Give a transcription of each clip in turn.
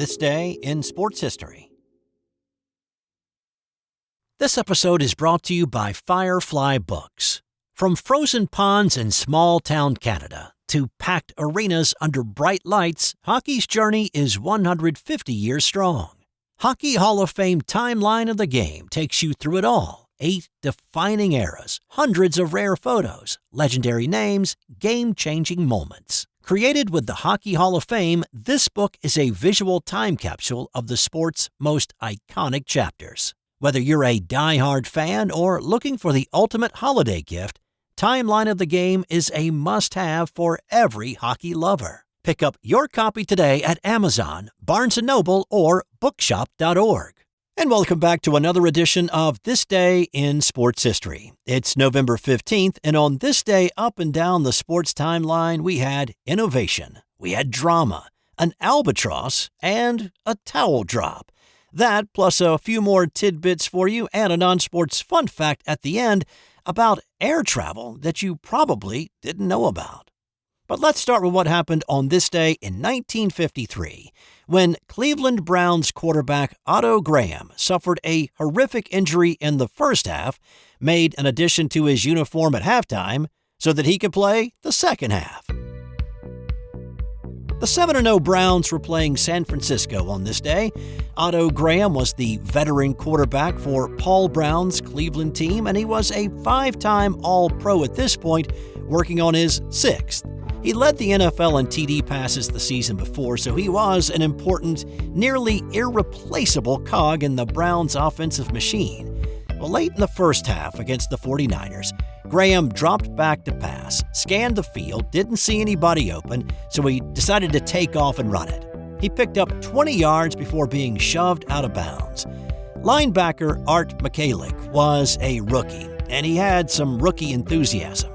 This Day in Sports History. This episode is brought to you by Firefly Books. From frozen ponds in small-town Canada to packed arenas under bright lights, hockey's journey is 150 years strong. Hockey Hall of Fame Timeline of the Game takes you through it all. 8 defining eras, hundreds of rare photos, legendary names, game-changing moments. Created with the Hockey Hall of Fame, this book is a visual time capsule of the sport's most iconic chapters. Whether you're a die-hard fan or looking for the ultimate holiday gift, Timeline of the Game is a must-have for every hockey lover. Pick up your copy today at Amazon, Barnes & Noble, or bookshop.org. And welcome back to another edition of This Day in Sports History. It's November 15th, and on this day up and down the sports timeline, we had innovation, we had drama, an albatross, and a towel drop. That, plus a few more tidbits for you and a non-sports fun fact at the end about air travel that you probably didn't know about. But let's start with what happened on this day in 1953, when Cleveland Browns quarterback Otto Graham suffered a horrific injury in the first half, made an addition to his uniform at halftime so that he could play the second half. The 7-0 Browns were playing San Francisco on this day. Otto Graham was the veteran quarterback for Paul Brown's Cleveland team, and he was a 5-time All-Pro at this point, working on his 6th. He led the NFL in TD passes the season before, so he was an important, nearly irreplaceable cog in the Browns' offensive machine. Well, late in the first half against the 49ers, Graham dropped back to pass, scanned the field, didn't see anybody open, so he decided to take off and run it. He picked up 20 yards before being shoved out of bounds. Linebacker Art Mikalik was a rookie, and he had some rookie enthusiasm.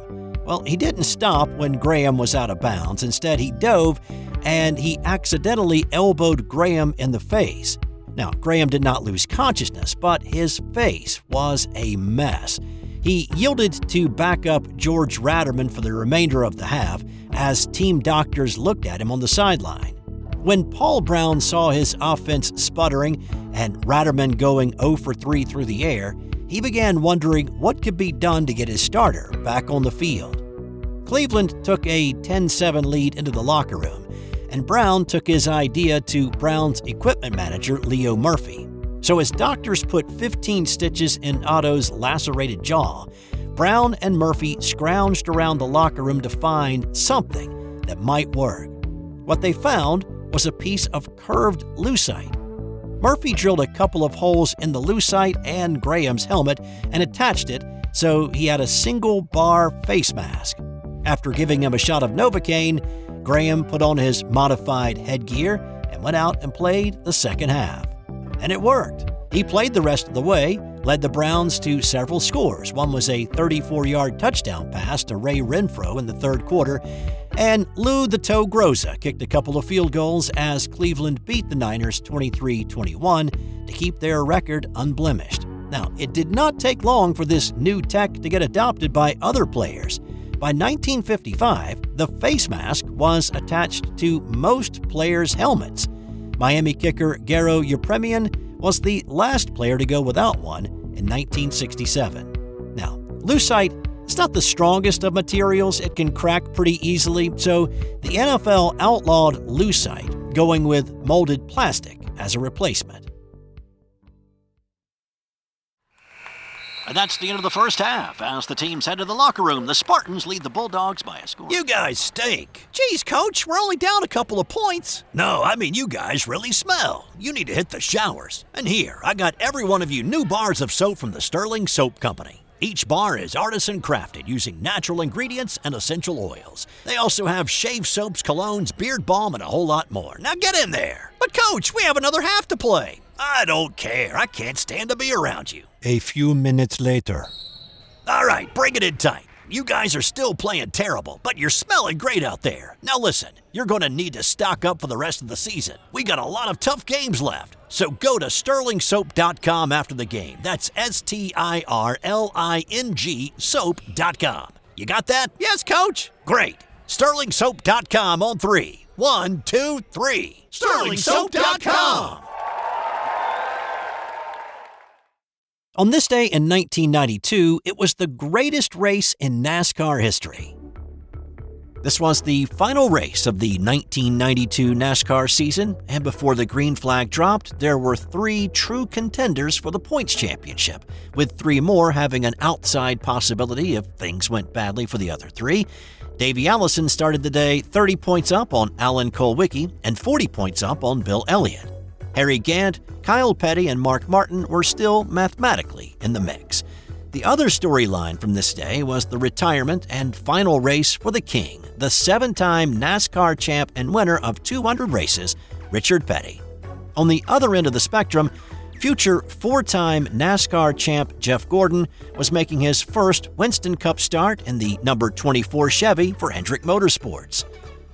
Well, he didn't stop when Graham was out of bounds. Instead, he dove, and he accidentally elbowed Graham in the face. Now, Graham did not lose consciousness, but his face was a mess. He yielded to backup George Ratterman for the remainder of the half as team doctors looked at him on the sideline. When Paul Brown saw his offense sputtering and Ratterman going 0 for 3 through the air, he began wondering what could be done to get his starter back on the field. Cleveland took a 10-7 lead into the locker room, and Brown took his idea to Brown's equipment manager, Leo Murphy. So as doctors put 15 stitches in Otto's lacerated jaw, Brown and Murphy scrounged around the locker room to find something that might work. What they found was a piece of curved lucite. Murphy drilled a couple of holes in the lucite and Graham's helmet and attached it so he had a single-bar face mask. After giving him a shot of Novocaine, Graham put on his modified headgear and went out and played the second half. And it worked. He played the rest of the way, led the Browns to several scores. One was a 34-yard touchdown pass to Ray Renfro in the third quarter, and Lou the Toe Groza kicked a couple of field goals as Cleveland beat the Niners 23-21 to keep their record unblemished. Now, it did not take long for this new tech to get adopted by other players. By 1955, the face mask was attached to most players' helmets. Miami kicker Garo Yepremian was the last player to go without one in 1967. Now, lucite is not the strongest of materials. It can crack pretty easily, so the NFL outlawed lucite, going with molded plastic as a replacement. And that's the end of the first half. As the teams head to the locker room, the Spartans lead the Bulldogs by a score. You guys stink. Geez, Coach, we're only down a couple of points. No, I mean you guys really smell. You need to hit the showers. And here, I got every one of you new bars of soap from the Sterling Soap Company. Each bar is artisan crafted using natural ingredients and essential oils. They also have shave soaps, colognes, beard balm, and a whole lot more. Now get in there. But Coach, we have another half to play. I don't care. I can't stand to be around you. A few minutes later. All right, bring it in tight. You guys are still playing terrible, but you're smelling great out there. Now listen, you're going to need to stock up for the rest of the season. We got a lot of tough games left. So go to sterlingsoap.com after the game. That's STIRLING soap.com. You got that? Yes, Coach. Great. sterlingsoap.com on 3. 1, 2, 3. SterlingSoap.com. On this day in 1992, it was the greatest race in NASCAR history. This was the final race of the 1992 NASCAR season, and before the green flag dropped, there were 3 true contenders for the points championship, with 3 more having an outside possibility if things went badly for the other 3. Davey Allison started the day 30 points up on Alan Kulwicki and 40 points up on Bill Elliott. Harry Gant, Kyle Petty, and Mark Martin were still mathematically in the mix. The other storyline from this day was the retirement and final race for the King, the 7-time NASCAR champ and winner of 200 races, Richard Petty. On the other end of the spectrum, future 4-time NASCAR champ Jeff Gordon was making his first Winston Cup start in the number 24 Chevy for Hendrick Motorsports.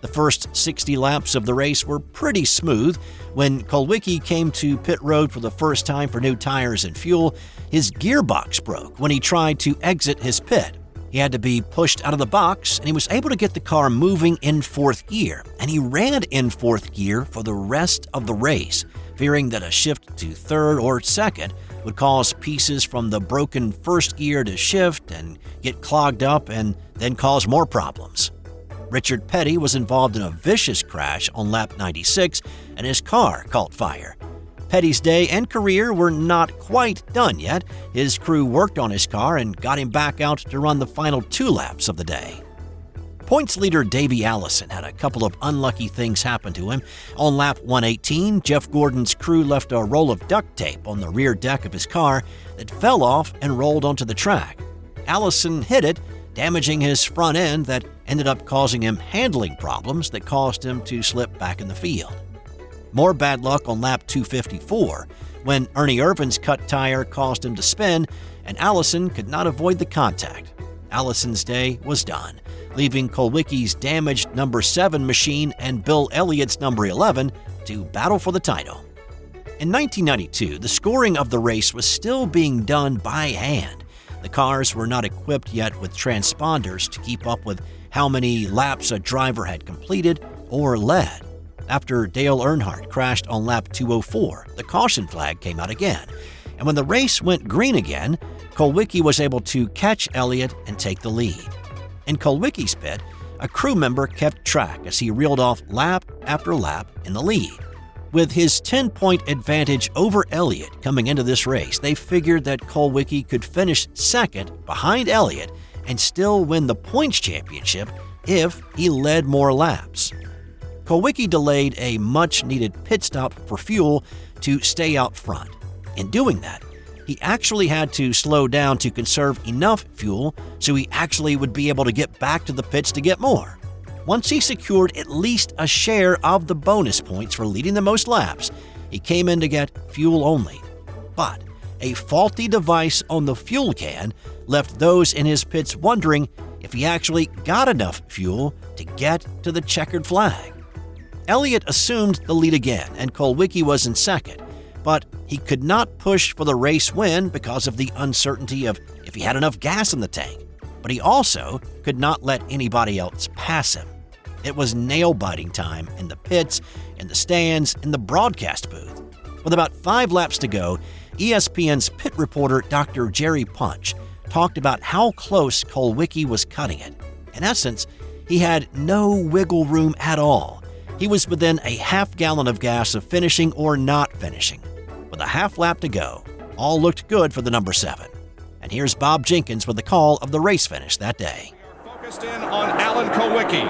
The first 60 laps of the race were pretty smooth. When Kulwicki came to pit road for the first time for new tires and fuel, his gearbox broke when he tried to exit his pit. He had to be pushed out of the box, and he was able to get the car moving in 4th gear, and he ran in 4th gear for the rest of the race, fearing that a shift to 3rd or 2nd would cause pieces from the broken 1st gear to shift and get clogged up and then cause more problems. Richard Petty was involved in a vicious crash on lap 96, and his car caught fire. Petty's day and career were not quite done yet. His crew worked on his car and got him back out to run the final 2 laps of the day. Points leader Davey Allison had a couple of unlucky things happen to him. On lap 118, Jeff Gordon's crew left a roll of duct tape on the rear deck of his car that fell off and rolled onto the track. Allison hit it, damaging his front end that ended up causing him handling problems that caused him to slip back in the field. More bad luck on lap 254, when Ernie Irvin's cut tire caused him to spin, and Allison could not avoid the contact. Allison's day was done, leaving Kulwicki's damaged number 7 machine and Bill Elliott's number 11 to battle for the title. In 1992, the scoring of the race was still being done by hand. The cars were not equipped yet with transponders to keep up with how many laps a driver had completed or led. After Dale Earnhardt crashed on lap 204, the caution flag came out again, and when the race went green again, Kulwicki was able to catch Elliott and take the lead. In Kulwicki's pit, a crew member kept track as he reeled off lap after lap in the lead. With his 10-point advantage over Elliott coming into this race, they figured that Kulwicki could finish 2nd behind Elliott and still win the points championship if he led more laps. Kulwicki delayed a much-needed pit stop for fuel to stay out front. In doing that, he actually had to slow down to conserve enough fuel so he actually would be able to get back to the pits to get more. Once he secured at least a share of the bonus points for leading the most laps, he came in to get fuel only. But a faulty device on the fuel can left those in his pits wondering if he actually got enough fuel to get to the checkered flag. Elliott assumed the lead again, and Kulwicki was in 2nd, but he could not push for the race win because of the uncertainty of if he had enough gas in the tank. But he also could not let anybody else pass him. It was nail-biting time in the pits, in the stands, in the broadcast booth. With about 5 laps to go, ESPN's pit reporter Dr. Jerry Punch talked about how close Kulwicki was cutting it. In essence, he had no wiggle room at all. He was within a half gallon of gas of finishing or not finishing. With a half lap to go, all looked good for the number 7. And here's Bob Jenkins with the call of the race finish that day. Focused in on Alan Kulwicki,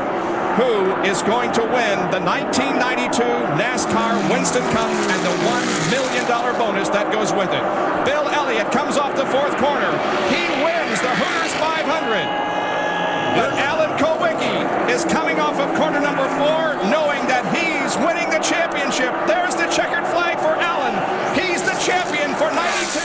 who is going to win the 1992 NASCAR Winston Cup and the $1 million bonus that goes with it. Bill Elliott comes off the 4th corner. He wins the Hooters 500. But Alan Kulwicki is coming off of corner number 4, knowing that he's winning the championship. There's the checkered flag for Alan. He's the champion for 92.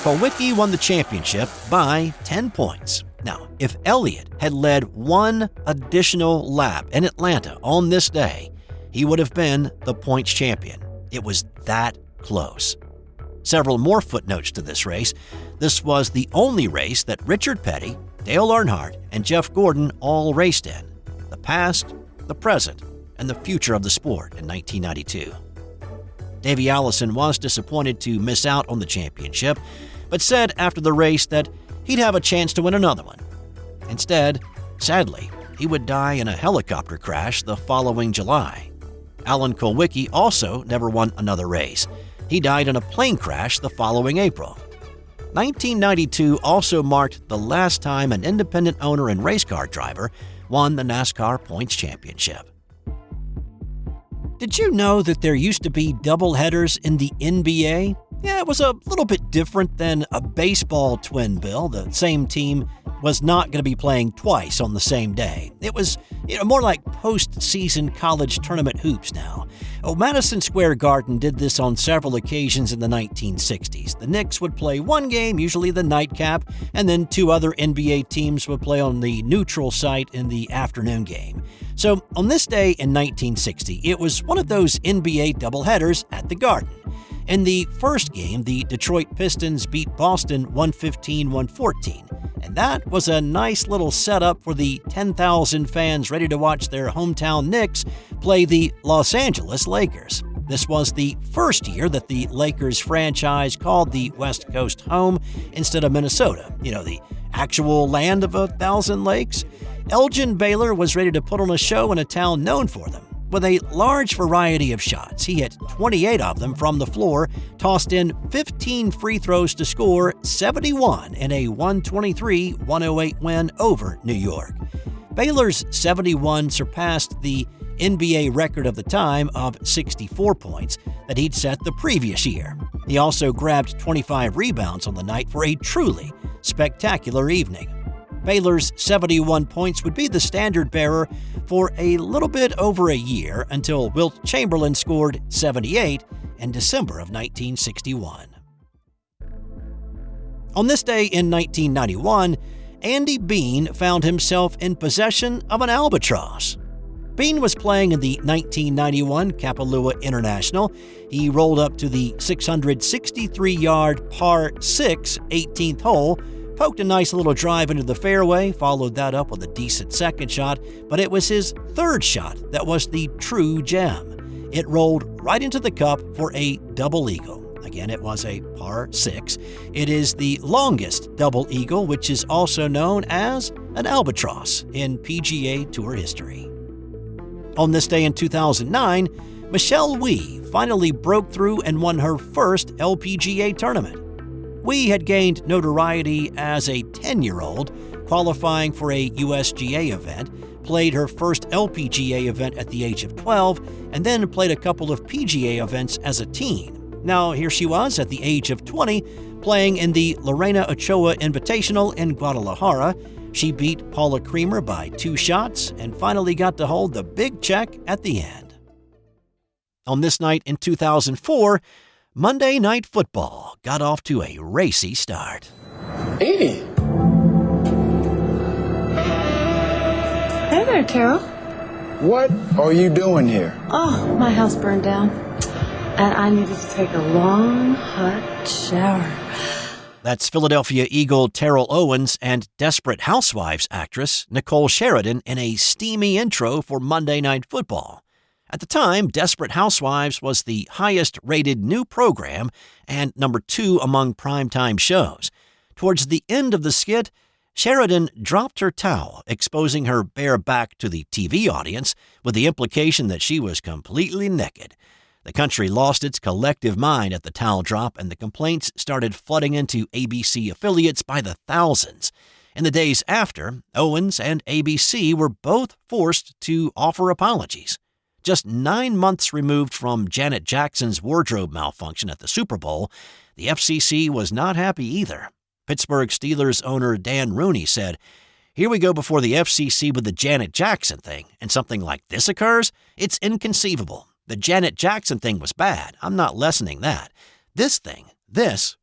Kulwicki won the championship by 10 points. Now, if Elliott had led 1 additional lap in Atlanta on this day, he would have been the points champion. It was that close. Several more footnotes to this race. This was the only race that Richard Petty, Dale Earnhardt, and Jeff Gordon all raced in. The past, the present, and the future of the sport in 1992. Davey Allison was disappointed to miss out on the championship, but said after the race that he'd have a chance to win another one. Instead, sadly, he would die in a helicopter crash the following July. Alan Kulwicki also never won another race. He died in a plane crash the following April. 1992 also marked the last time an independent owner and race car driver won the NASCAR Points Championship. Did you know that there used to be doubleheaders in the NBA? Yeah, it was a little bit different than a baseball twin bill. The same team was not going to be playing twice on the same day. It was more like postseason college tournament hoops now. Madison Square Garden did this on several occasions in the 1960s. The Knicks would play one game, usually the nightcap, and then two other NBA teams would play on the neutral site in the afternoon game. So on this day in 1960, it was one of those NBA doubleheaders at the Garden. In the first game, the Detroit Pistons beat Boston 115-114, and that was a nice little setup for the 10,000 fans ready to watch their hometown Knicks play the Los Angeles Lakers. This was the first year that the Lakers franchise called the West Coast home instead of Minnesota, the actual land of 1,000 lakes. Elgin Baylor was ready to put on a show in a town known for them. With a large variety of shots, he hit 28 of them from the floor, tossed in 15 free throws to score 71 in a 123-108 win over New York. Baylor's 71 surpassed the NBA record of the time of 64 points that he'd set the previous year. He also grabbed 25 rebounds on the night for a truly spectacular evening. Baylor's 71 points would be the standard bearer for a little bit over a year until Wilt Chamberlain scored 78 in December of 1961. On this day in 1991, Andy Bean found himself in possession of an albatross. Bean was playing in the 1991 Kapalua International. He rolled up to the 663-yard par 6 18th hole, poked a nice little drive into the fairway, followed that up with a decent second shot, but it was his third shot that was the true gem. It rolled right into the cup for a double eagle. Again, it was a par 6. It is the longest double eagle, which is also known as an albatross in PGA Tour history. On this day in 2009, Michelle Wie finally broke through and won her first LPGA tournament. Wie had gained notoriety as a 10-year-old, qualifying for a USGA event, played her first LPGA event at the age of 12, and then played a couple of PGA events as a teen. Now here she was at the age of 20, playing in the Lorena Ochoa Invitational in Guadalajara. She beat Paula Creamer by 2 shots and finally got to hold the big check at the end. On this night in 2004, Monday Night Football got off to a racy start. Hey. Hey there, Terrell. What are you doing here? Oh, my house burned down, and I needed to take a long, hot shower. That's Philadelphia Eagle Terrell Owens and Desperate Housewives actress Nicole Sheridan in a steamy intro for Monday Night Football. At the time, Desperate Housewives was the highest-rated new program and number 2 among primetime shows. Towards the end of the skit, Sheridan dropped her towel, exposing her bare back to the TV audience, with the implication that she was completely naked. The country lost its collective mind at the towel drop, and the complaints started flooding into ABC affiliates by the thousands. In the days after, Owens and ABC were both forced to offer apologies. Just 9 months removed from Janet Jackson's wardrobe malfunction at the Super Bowl, the FCC was not happy either. Pittsburgh Steelers owner Dan Rooney said, "Here we go before the FCC with the Janet Jackson thing, and something like this occurs? It's inconceivable. The Janet Jackson thing was bad. I'm not lessening that. This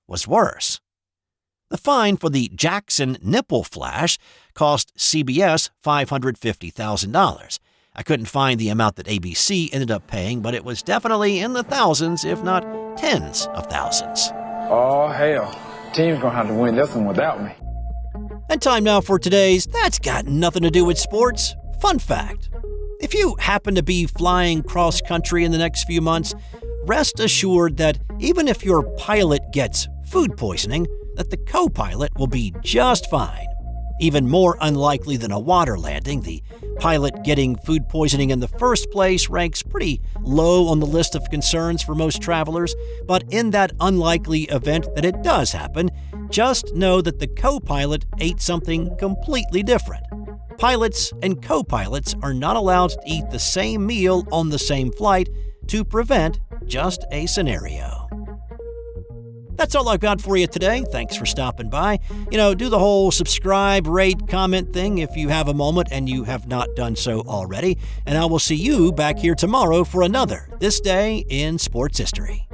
was worse." The fine for the Jackson nipple flash cost CBS $550,000. I couldn't find the amount that ABC ended up paying, but it was definitely in the thousands, if not tens of thousands. Oh, hell. Team's gonna have to win this one without me. And time now for today's That's Got Nothing to Do with Sports fun fact. If you happen to be flying cross-country in the next few months, rest assured that even if your pilot gets food poisoning, that the co-pilot will be just fine. Even more unlikely than a water landing, the pilot getting food poisoning in the first place ranks pretty low on the list of concerns for most travelers, but in that unlikely event that it does happen, just know that the co-pilot ate something completely different. Pilots and co-pilots are not allowed to eat the same meal on the same flight to prevent just a scenario. That's all I've got for you today. Thanks for stopping by. Do the whole subscribe, rate, comment thing if you have a moment and you have not done so already. And I will see you back here tomorrow for another This Day in Sports History.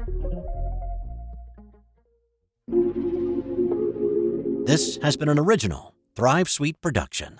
This has been an original Thrive Suite production.